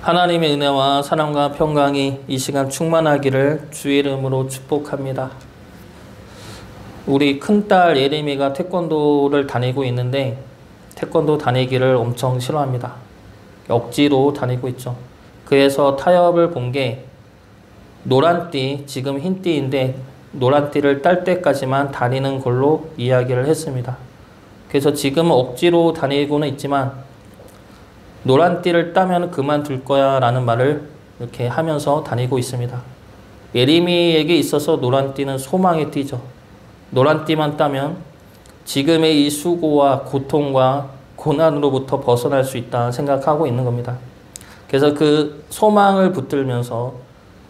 하나님의 은혜와 사랑과 평강이 이 시간 충만하기를 주의 이름으로 축복합니다. 우리 큰딸 예림이가 태권도를 다니고 있는데 태권도 다니기를 엄청 싫어합니다. 억지로 다니고 있죠. 그래서 타협을 본 게 노란띠, 지금 흰띠인데 노란띠를 딸 때까지만 다니는 걸로 이야기를 했습니다. 그래서 지금은 억지로 다니고는 있지만 노란띠를 따면 그만둘 거야 라는 말을 이렇게 하면서 다니고 있습니다. 예림이에게 있어서 노란띠는 소망의 띠죠. 노란띠만 따면 지금의 이 수고와 고통과 고난으로부터 벗어날 수 있다 생각하고 있는 겁니다. 그래서 그 소망을 붙들면서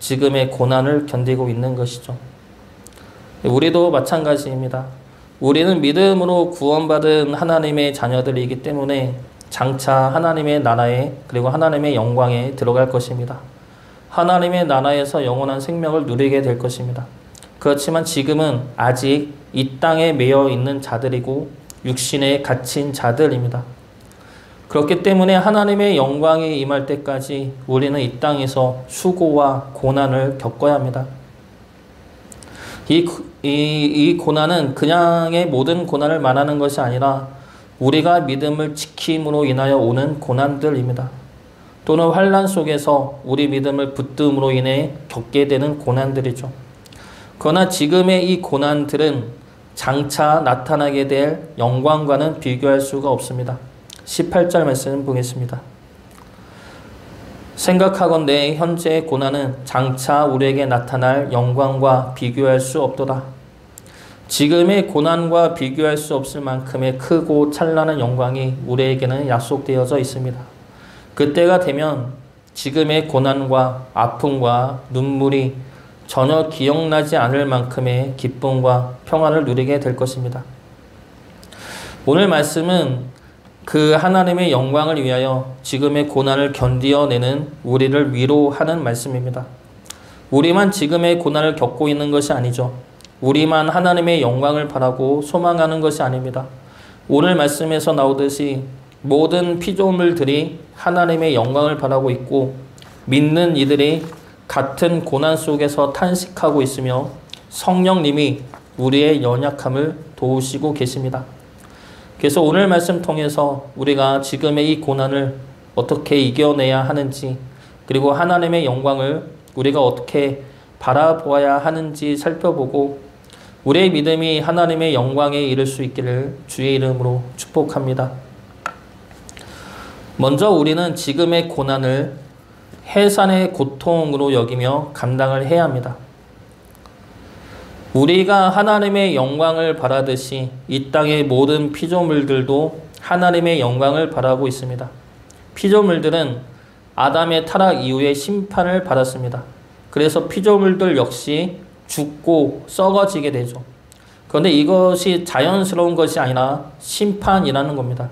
지금의 고난을 견디고 있는 것이죠. 우리도 마찬가지입니다. 우리는 믿음으로 구원받은 하나님의 자녀들이기 때문에 장차 하나님의 나라에 그리고 하나님의 영광에 들어갈 것입니다. 하나님의 나라에서 영원한 생명을 누리게 될 것입니다. 그렇지만 지금은 아직 이 땅에 매여 있는 자들이고 육신에 갇힌 자들입니다. 그렇기 때문에 하나님의 영광이 임할 때까지 우리는 이 땅에서 수고와 고난을 겪어야 합니다. 이 고난은 그냥의 모든 고난을 말하는 것이 아니라 우리가 믿음을 지킴으로 인하여 오는 고난들입니다. 또는 환난 속에서 우리 믿음을 붙듦으로 인해 겪게 되는 고난들이죠. 그러나 지금의 이 고난들은 장차 나타나게 될 영광과는 비교할 수가 없습니다. 18절 말씀 보겠습니다. 생각하건대 현재의 고난은 장차 우리에게 나타날 영광과 비교할 수 없도다. 지금의 고난과 비교할 수 없을 만큼의 크고 찬란한 영광이 우리에게는 약속되어져 있습니다. 그때가 되면 지금의 고난과 아픔과 눈물이 전혀 기억나지 않을 만큼의 기쁨과 평안을 누리게 될 것입니다. 오늘 말씀은 그 하나님의 영광을 위하여 지금의 고난을 견디어내는 우리를 위로하는 말씀입니다. 우리만 지금의 고난을 겪고 있는 것이 아니죠. 우리만 하나님의 영광을 바라고 소망하는 것이 아닙니다. 오늘 말씀에서 나오듯이 모든 피조물들이 하나님의 영광을 바라고 있고 믿는 이들이 같은 고난 속에서 탄식하고 있으며 성령님이 우리의 연약함을 도우시고 계십니다. 그래서 오늘 말씀 통해서 우리가 지금의 이 고난을 어떻게 이겨내야 하는지 그리고 하나님의 영광을 우리가 어떻게 바라보아야 하는지 살펴보고 우리의 믿음이 하나님의 영광에 이를 수 있기를 주의 이름으로 축복합니다. 먼저 우리는 지금의 고난을 해산의 고통으로 여기며 감당을 해야 합니다. 우리가 하나님의 영광을 바라듯이 이 땅의 모든 피조물들도 하나님의 영광을 바라고 있습니다. 피조물들은 아담의 타락 이후에 심판을 받았습니다. 그래서 피조물들 역시 죽고 썩어지게 되죠. 그런데 이것이 자연스러운 것이 아니라 심판이라는 겁니다.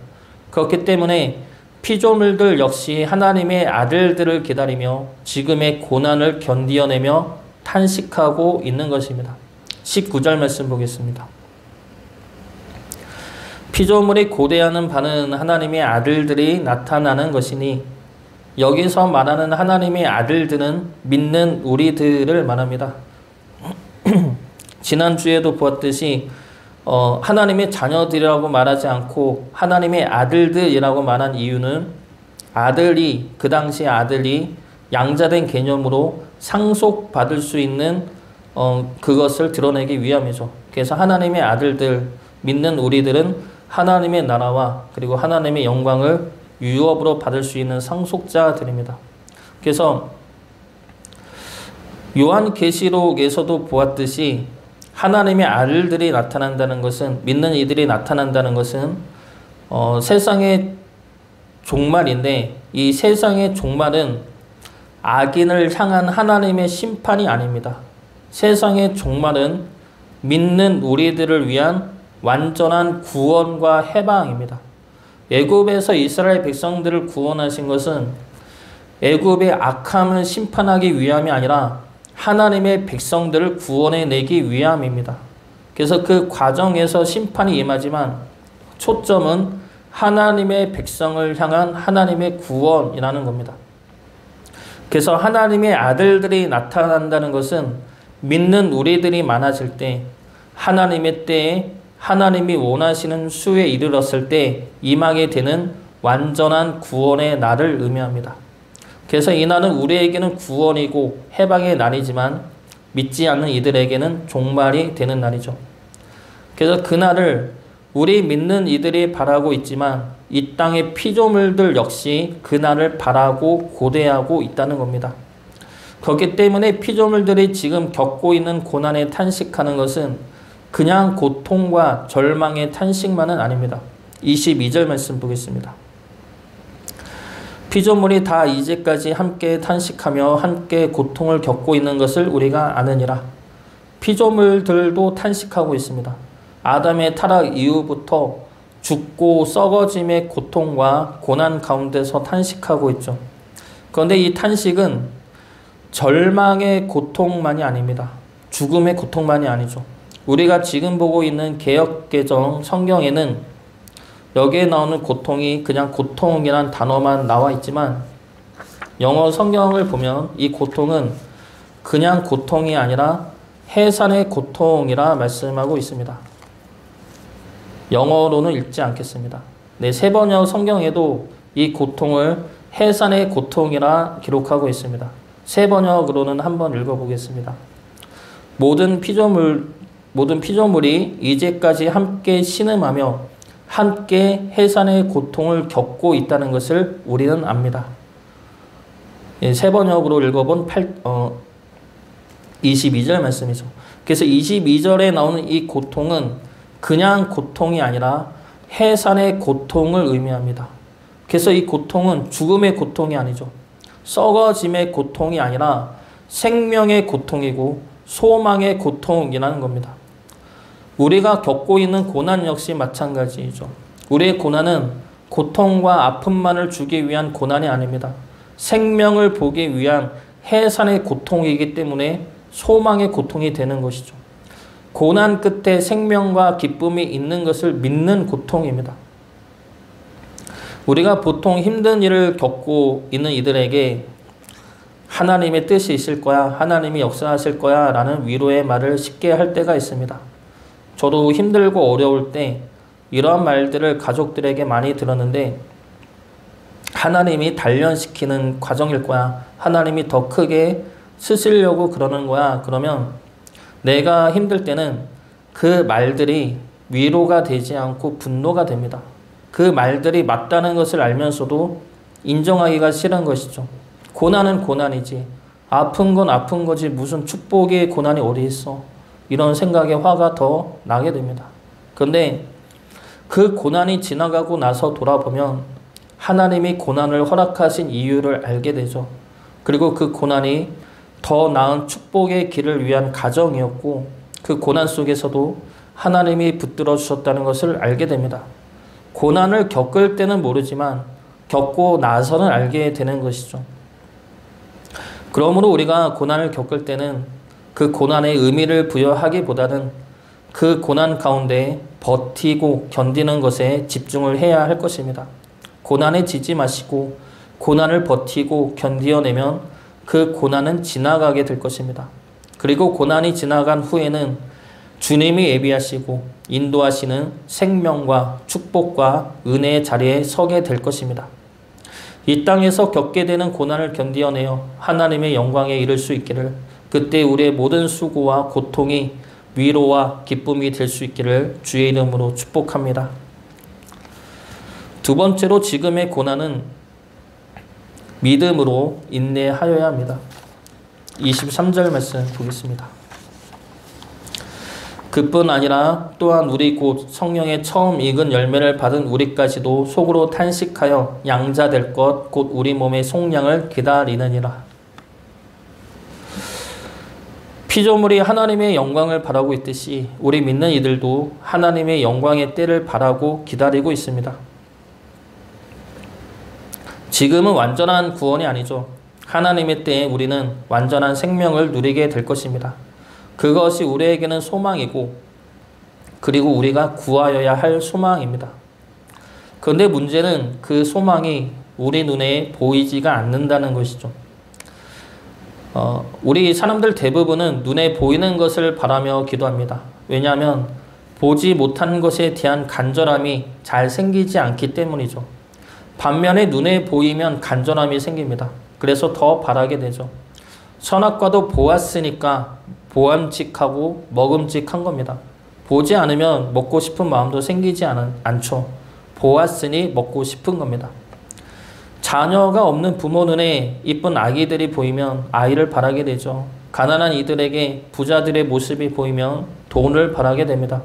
그렇기 때문에 피조물들 역시 하나님의 아들들을 기다리며 지금의 고난을 견디어내며 탄식하고 있는 것입니다. 19절 말씀 보겠습니다. 피조물이 고대하는 바는 하나님의 아들들이 나타나는 것이니 여기서 말하는 하나님의 아들들은 믿는 우리들을 말합니다. 지난주에도 보았듯이 하나님의 자녀들이라고 말하지 않고 하나님의 아들들이라고 말한 이유는 아들이 그 당시 아들이 양자된 개념으로 상속받을 수 있는 그것을 드러내기 위함이죠. 그래서 하나님의 아들들 믿는 우리들은 하나님의 나라와 그리고 하나님의 영광을 유업으로 받을 수 있는 상속자들입니다. 그래서 요한계시록에서도 보았듯이 하나님의 아들들이 나타난다는 것은 믿는 이들이 나타난다는 것은 세상의 종말인데 이 세상의 종말은 악인을 향한 하나님의 심판이 아닙니다. 세상의 종말은 믿는 우리들을 위한 완전한 구원과 해방입니다. 애굽에서 이스라엘 백성들을 구원하신 것은 애굽의 악함을 심판하기 위함이 아니라 하나님의 백성들을 구원해내기 위함입니다. 그래서 그 과정에서 심판이 임하지만 초점은 하나님의 백성을 향한 하나님의 구원이라는 겁니다. 그래서 하나님의 아들들이 나타난다는 것은 믿는 우리들이 많아질 때, 하나님의 때에 하나님이 원하시는 수에 이르렀을 때 임하게 되는 완전한 구원의 날을 의미합니다. 그래서 이 날은 우리에게는 구원이고 해방의 날이지만 믿지 않는 이들에게는 종말이 되는 날이죠. 그래서 그 날을 우리 믿는 이들이 바라고 있지만 이 땅의 피조물들 역시 그 날을 바라고 고대하고 있다는 겁니다. 그렇기 때문에 피조물들이 지금 겪고 있는 고난에 탄식하는 것은 그냥 고통과 절망의 탄식만은 아닙니다. 22절 말씀 보겠습니다. 피조물이 다 이제까지 함께 탄식하며 함께 고통을 겪고 있는 것을 우리가 아느니라. 피조물들도 탄식하고 있습니다. 아담의 타락 이후부터 죽고 썩어짐의 고통과 고난 가운데서 탄식하고 있죠. 그런데 이 탄식은 절망의 고통만이 아닙니다. 죽음의 고통만이 아니죠. 우리가 지금 보고 있는 개역개정 성경에는 여기에 나오는 고통이 그냥 고통이란 단어만 나와 있지만 영어 성경을 보면 이 고통은 그냥 고통이 아니라 해산의 고통이라 말씀하고 있습니다. 영어로는 읽지 않겠습니다. 네, 세번역 성경에도 이 고통을 해산의 고통이라 기록하고 있습니다. 세번역으로는 한번 읽어보겠습니다. 모든 피조물이 이제까지 함께 신음하며 함께 해산의 고통을 겪고 있다는 것을 우리는 압니다. 예, 세번역으로 읽어본 22절 말씀이죠. 그래서 22절에 나오는 이 고통은 그냥 고통이 아니라 해산의 고통을 의미합니다. 그래서 이 고통은 죽음의 고통이 아니죠. 썩어짐의 고통이 아니라 생명의 고통이고 소망의 고통이라는 겁니다. 우리가 겪고 있는 고난 역시 마찬가지이죠. 우리의 고난은 고통과 아픔만을 주기 위한 고난이 아닙니다. 생명을 보기 위한 해산의 고통이기 때문에 소망의 고통이 되는 것이죠. 고난 끝에 생명과 기쁨이 있는 것을 믿는 고통입니다. 우리가 보통 힘든 일을 겪고 있는 이들에게 하나님의 뜻이 있을 거야, 하나님이 역사하실 거야 라는 위로의 말을 쉽게 할 때가 있습니다. 저도 힘들고 어려울 때 이러한 말들을 가족들에게 많이 들었는데 하나님이 단련시키는 과정일 거야, 하나님이 더 크게 쓰시려고 그러는 거야. 그러면 내가 힘들 때는 그 말들이 위로가 되지 않고 분노가 됩니다. 그 말들이 맞다는 것을 알면서도 인정하기가 싫은 것이죠. 고난은 고난이지, 아픈 건 아픈 거지 무슨 축복의 고난이 어디 있어, 이런 생각에 화가 더 나게 됩니다. 그런데 그 고난이 지나가고 나서 돌아보면 하나님이 고난을 허락하신 이유를 알게 되죠. 그리고 그 고난이 더 나은 축복의 길을 위한 가정이었고 그 고난 속에서도 하나님이 붙들어 주셨다는 것을 알게 됩니다. 고난을 겪을 때는 모르지만 겪고 나서는 알게 되는 것이죠. 그러므로 우리가 고난을 겪을 때는 그 고난의 의미를 부여하기보다는 그 고난 가운데 버티고 견디는 것에 집중을 해야 할 것입니다. 고난에 지지 마시고 고난을 버티고 견디어내면 그 고난은 지나가게 될 것입니다. 그리고 고난이 지나간 후에는 주님이 예비하시고 인도하시는 생명과 축복과 은혜의 자리에 서게 될 것입니다. 이 땅에서 겪게 되는 고난을 견디어내어 하나님의 영광에 이를 수 있기를, 그때 우리의 모든 수고와 고통이 위로와 기쁨이 될 수 있기를 주의 이름으로 축복합니다. 두 번째로 지금의 고난은 믿음으로 인내하여야 합니다. 23절 말씀 보겠습니다. 그뿐 아니라 또한 우리 곧 성령의 처음 익은 열매를 받은 우리까지도 속으로 탄식하여 양자될 것 곧 우리 몸의 속량을 기다리느니라. 피조물이 하나님의 영광을 바라고 있듯이 우리 믿는 이들도 하나님의 영광의 때를 바라고 기다리고 있습니다. 지금은 완전한 구원이 아니죠. 하나님의 때에 우리는 완전한 생명을 누리게 될 것입니다. 그것이 우리에게는 소망이고 그리고 우리가 구하여야 할 소망입니다. 그런데 문제는 그 소망이 우리 눈에 보이지가 않는다는 것이죠. 우리 사람들 대부분은 눈에 보이는 것을 바라며 기도합니다. 왜냐하면 보지 못한 것에 대한 간절함이 잘 생기지 않기 때문이죠. 반면에 눈에 보이면 간절함이 생깁니다. 그래서 더 바라게 되죠. 선악과도 보았으니까 보암직하고 먹음직한 겁니다. 보지 않으면 먹고 싶은 마음도 생기지 않죠. 보았으니 먹고 싶은 겁니다. 자녀가 없는 부모 눈에 이쁜 아기들이 보이면 아이를 바라게 되죠. 가난한 이들에게 부자들의 모습이 보이면 돈을 바라게 됩니다.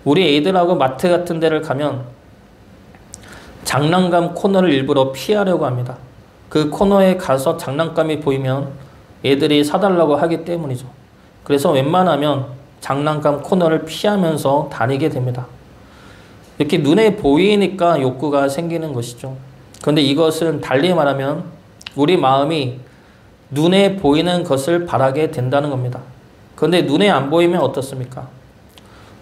우리 애들하고 마트 같은 데를 가면 장난감 코너를 일부러 피하려고 합니다. 그 코너에 가서 장난감이 보이면 애들이 사달라고 하기 때문이죠. 그래서 웬만하면 장난감 코너를 피하면서 다니게 됩니다. 이렇게 눈에 보이니까 욕구가 생기는 것이죠. 그런데 이것은 달리 말하면 우리 마음이 눈에 보이는 것을 바라게 된다는 겁니다. 그런데 눈에 안 보이면 어떻습니까?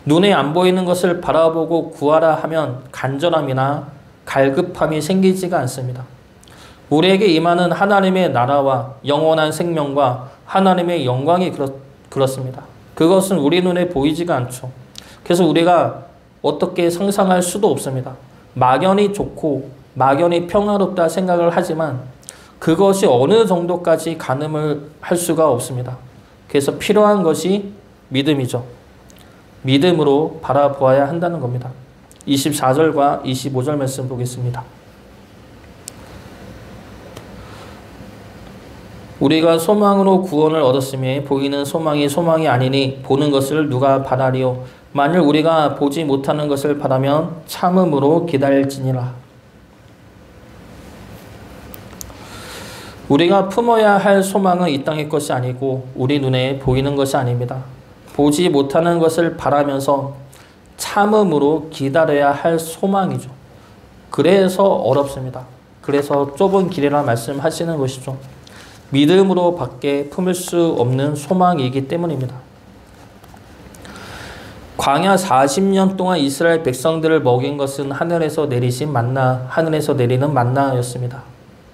눈에 안 보이는 것을 바라보고 구하라 하면 간절함이나 갈급함이 생기지가 않습니다. 우리에게 임하는 하나님의 나라와 영원한 생명과 하나님의 영광이 그렇습니다. 그것은 우리 눈에 보이지가 않죠. 그래서 우리가 어떻게 상상할 수도 없습니다. 막연히 좋고 막연히 평화롭다 생각을 하지만 그것이 어느 정도까지 가늠을 할 수가 없습니다. 그래서 필요한 것이 믿음이죠. 믿음으로 바라보아야 한다는 겁니다. 24절과 25절 말씀 보겠습니다. 우리가 소망으로 구원을 얻었으며 보이는 소망이 소망이 아니니 보는 것을 누가 바라리요. 만일 우리가 보지 못하는 것을 바라면 참음으로 기다릴지니라. 우리가 품어야 할 소망은 이 땅의 것이 아니고 우리 눈에 보이는 것이 아닙니다. 보지 못하는 것을 바라면서 참음으로 기다려야 할 소망이죠. 그래서 어렵습니다. 그래서 좁은 길이라 말씀하시는 것이죠. 믿음으로 밖에 품을 수 없는 소망이기 때문입니다. 광야 40년 동안 이스라엘 백성들을 먹인 것은 하늘에서 내리신 만나, 하늘에서 내리는 만나였습니다.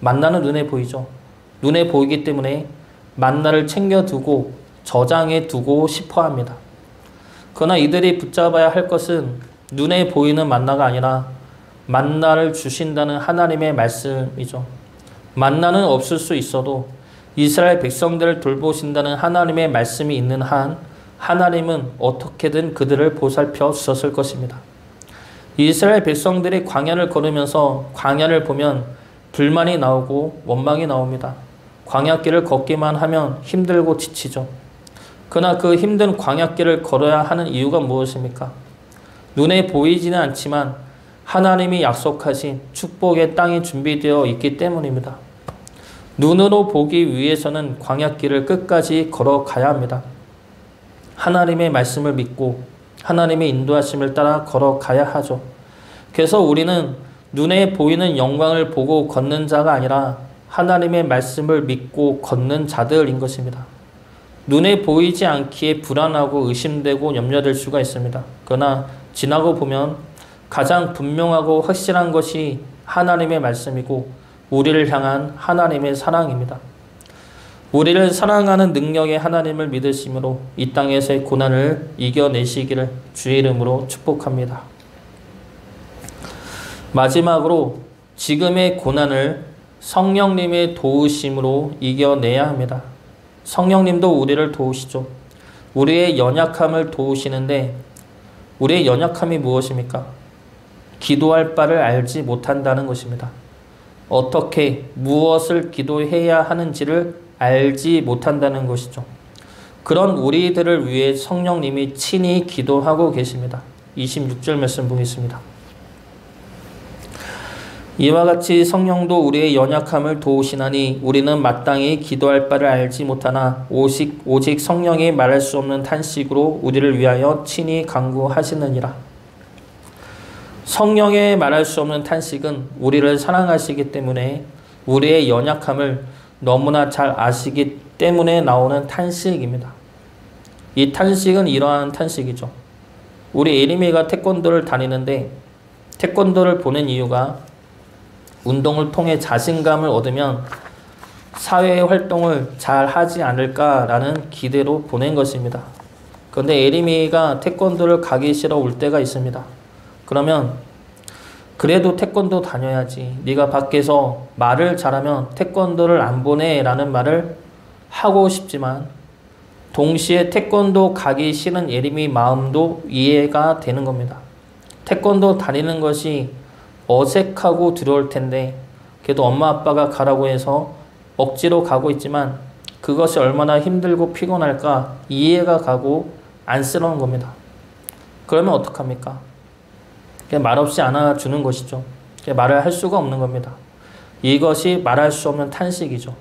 만나는 눈에 보이죠. 눈에 보이기 때문에 만나를 챙겨두고 저장해 두고 싶어 합니다. 그러나 이들이 붙잡아야 할 것은 눈에 보이는 만나가 아니라 만나를 주신다는 하나님의 말씀이죠. 만나는 없을 수 있어도 이스라엘 백성들을 돌보신다는 하나님의 말씀이 있는 한 하나님은 어떻게든 그들을 보살펴 주셨을 것입니다. 이스라엘 백성들이 광야를 걸으면서 광야를 보면 불만이 나오고 원망이 나옵니다. 광야길을 걷기만 하면 힘들고 지치죠. 그러나 그 힘든 광야길을 걸어야 하는 이유가 무엇입니까? 눈에 보이지는 않지만 하나님이 약속하신 축복의 땅이 준비되어 있기 때문입니다. 눈으로 보기 위해서는 광야길을 끝까지 걸어가야 합니다. 하나님의 말씀을 믿고 하나님의 인도하심을 따라 걸어가야 하죠. 그래서 우리는 눈에 보이는 영광을 보고 걷는 자가 아니라 하나님의 말씀을 믿고 걷는 자들인 것입니다. 눈에 보이지 않기에 불안하고 의심되고 염려될 수가 있습니다. 그러나 지나고 보면 가장 분명하고 확실한 것이 하나님의 말씀이고 우리를 향한 하나님의 사랑입니다. 우리를 사랑하는 능력의 하나님을 믿으심으로 이 땅에서의 고난을 이겨내시기를 주의 이름으로 축복합니다. 마지막으로 지금의 고난을 성령님의 도우심으로 이겨내야 합니다. 성령님도 우리를 도우시죠. 우리의 연약함을 도우시는데 우리의 연약함이 무엇입니까? 기도할 바를 알지 못한다는 것입니다. 어떻게 무엇을 기도해야 하는지를 알지 못한다는 것이죠. 그런 우리들을 위해 성령님이 친히 기도하고 계십니다. 26절 말씀 보겠습니다. 이와 같이 성령도 우리의 연약함을 도우시나니 우리는 마땅히 기도할 바를 알지 못하나 오직 성령이 말할 수 없는 탄식으로 우리를 위하여 친히 간구하시느니라. 성령의 말할 수 없는 탄식은 우리를 사랑하시기 때문에 우리의 연약함을 너무나 잘 아시기 때문에 나오는 탄식입니다. 이 탄식은 이러한 탄식이죠. 우리 예림이가 태권도를 다니는데 태권도를 보는 이유가 운동을 통해 자신감을 얻으면 사회 활동을 잘 하지 않을까라는 기대로 보낸 것입니다. 그런데 에리미가 태권도를 가기 싫어 올 때가 있습니다. 그러면 그래도 태권도 다녀야지. 네가 밖에서 말을 잘하면 태권도를 안 보내 라는 말을 하고 싶지만 동시에 태권도 가기 싫은 예림이 마음도 이해가 되는 겁니다. 태권도 다니는 것이 어색하고 두려울 텐데 그래도 엄마 아빠가 가라고 해서 억지로 가고 있지만 그것이 얼마나 힘들고 피곤할까 이해가 가고 안쓰러운 겁니다. 그러면 어떡합니까? 그냥 말없이 안아주는 것이죠. 말을 할 수가 없는 겁니다. 이것이 말할 수 없는 탄식이죠.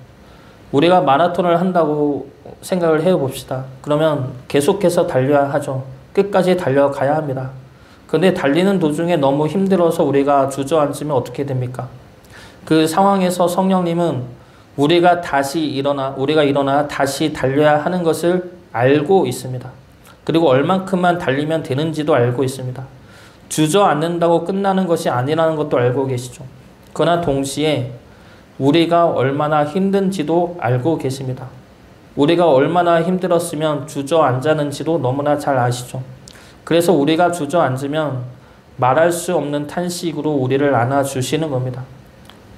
우리가 마라톤을 한다고 생각을 해봅시다. 그러면 계속해서 달려야 하죠. 끝까지 달려가야 합니다. 그런데 달리는 도중에 너무 힘들어서 우리가 주저앉으면 어떻게 됩니까? 그 상황에서 성령님은 우리가 일어나 다시 달려야 하는 것을 알고 있습니다. 그리고 얼만큼만 달리면 되는지도 알고 있습니다. 주저앉는다고 끝나는 것이 아니라는 것도 알고 계시죠. 그러나 동시에 우리가 얼마나 힘든지도 알고 계십니다. 우리가 얼마나 힘들었으면 주저앉았는지도 너무나 잘 아시죠. 그래서 우리가 주저앉으면 말할 수 없는 탄식으로 우리를 안아주시는 겁니다.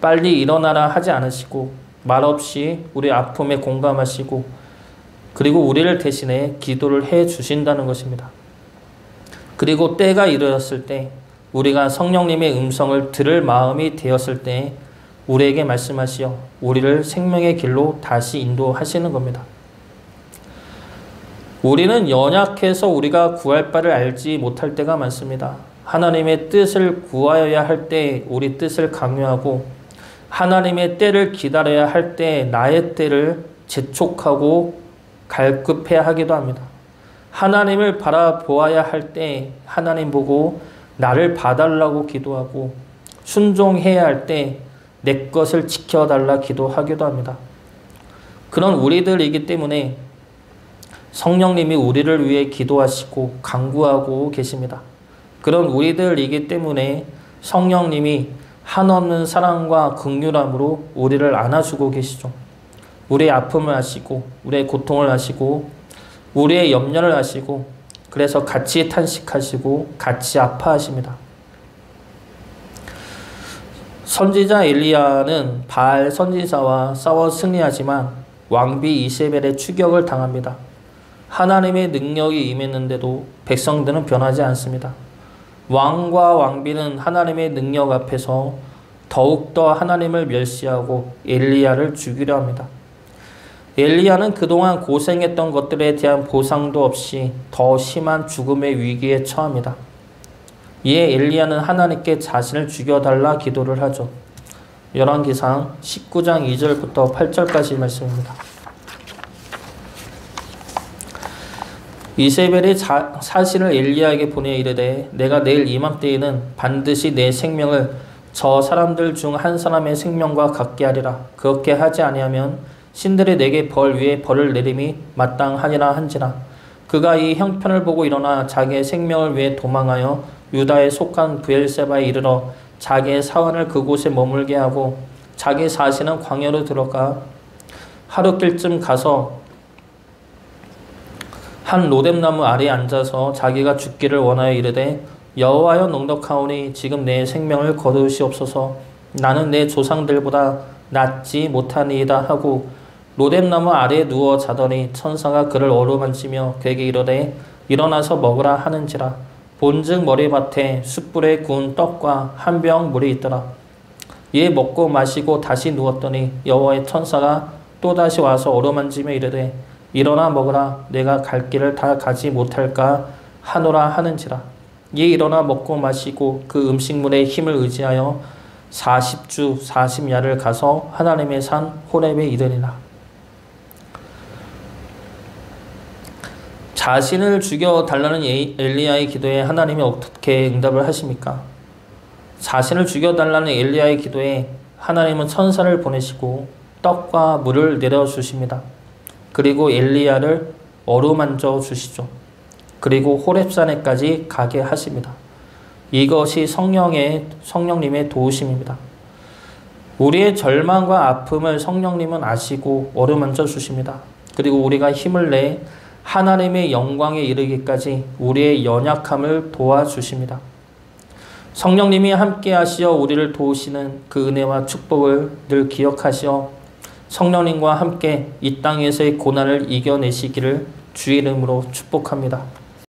빨리 일어나라 하지 않으시고 말없이 우리 아픔에 공감하시고 그리고 우리를 대신해 기도를 해 주신다는 것입니다. 그리고 때가 이르렀을 때 우리가 성령님의 음성을 들을 마음이 되었을 때 우리에게 말씀하시어 우리를 생명의 길로 다시 인도하시는 겁니다. 우리는 연약해서 우리가 구할 바를 알지 못할 때가 많습니다. 하나님의 뜻을 구하여야 할 때 우리 뜻을 강요하고 하나님의 때를 기다려야 할 때 나의 때를 재촉하고 갈급해야 하기도 합니다. 하나님을 바라보아야 할 때 하나님 보고 나를 봐달라고 기도하고 순종해야 할 때 내 것을 지켜달라 기도하기도 합니다. 그런 우리들이기 때문에 성령님이 우리를 위해 기도하시고 간구하고 계십니다. 그런 우리들이기 때문에 성령님이 한없는 사랑과 긍휼함으로 우리를 안아주고 계시죠. 우리의 아픔을 아시고 우리의 고통을 아시고 우리의 염려를 아시고 그래서 같이 탄식하시고 같이 아파하십니다. 선지자 엘리야는 바알 선지자와 싸워 승리하지만 왕비 이세벨의 추격을 당합니다. 하나님의 능력이 임했는데도 백성들은 변하지 않습니다. 왕과 왕비는 하나님의 능력 앞에서 더욱더 하나님을 멸시하고 엘리야를 죽이려 합니다. 엘리야는 그동안 고생했던 것들에 대한 보상도 없이 더 심한 죽음의 위기에 처합니다. 이에 엘리야는 하나님께 자신을 죽여달라 기도를 하죠. 열왕기상 19장 2절부터 8절까지 말씀입니다. 이세벨이 사신을 엘리야에게 보내 이르되 내가 내일 이맘때에는 반드시 내 생명을 저 사람들 중 한 사람의 생명과 같게 하리라. 그렇게 하지 아니하면 신들이 내게 벌 위에 벌을 내림이 마땅하니라 한지라. 그가 이 형편을 보고 일어나 자기의 생명을 위해 도망하여 유다에 속한 브엘세바에 이르러 자기의 사환을 그곳에 머물게 하고 자기 사신은 광야로 들어가 하룻길쯤 가서 한 로뎀나무 아래에 앉아서 자기가 죽기를 원하여 이르되 여호와여 넉넉하오니 지금 내 생명을 거두시옵소서. 나는 내 조상들보다 낫지 못하니이다 하고 로뎀나무 아래에 누워 자더니 천사가 그를 어루만지며 그에게 이르되 일어나서 먹으라 하는지라. 본즉 머리밭에 숯불에 구운 떡과 한 병 물이 있더라. 이에 먹고 마시고 다시 누웠더니 여호와의 천사가 또다시 와서 어루만지며 이르되 일어나 먹으라. 내가 갈 길을 다 가지 못할까 하노라 하는지라. 이에 일어나 먹고 마시고 그 음식물의 힘을 의지하여 40주 40야를 가서 하나님의 산 호렙에 이르니라. 자신을 죽여달라는 엘리야의 기도에 하나님이 어떻게 응답을 하십니까? 자신을 죽여달라는 엘리야의 기도에 하나님은 천사를 보내시고 떡과 물을 내려주십니다. 그리고 엘리야를 어루만져 주시죠. 그리고 호렙산에까지 가게 하십니다. 이것이 성령님의 도우심입니다. 우리의 절망과 아픔을 성령님은 아시고 어루만져 주십니다. 그리고 우리가 힘을 내 하나님의 영광에 이르기까지 우리의 연약함을 도와주십니다. 성령님이 함께 하시어 우리를 도우시는 그 은혜와 축복을 늘 기억하시어 성령님과 함께 이 땅에서의 고난을 이겨내시기를 주의 이름으로 축복합니다.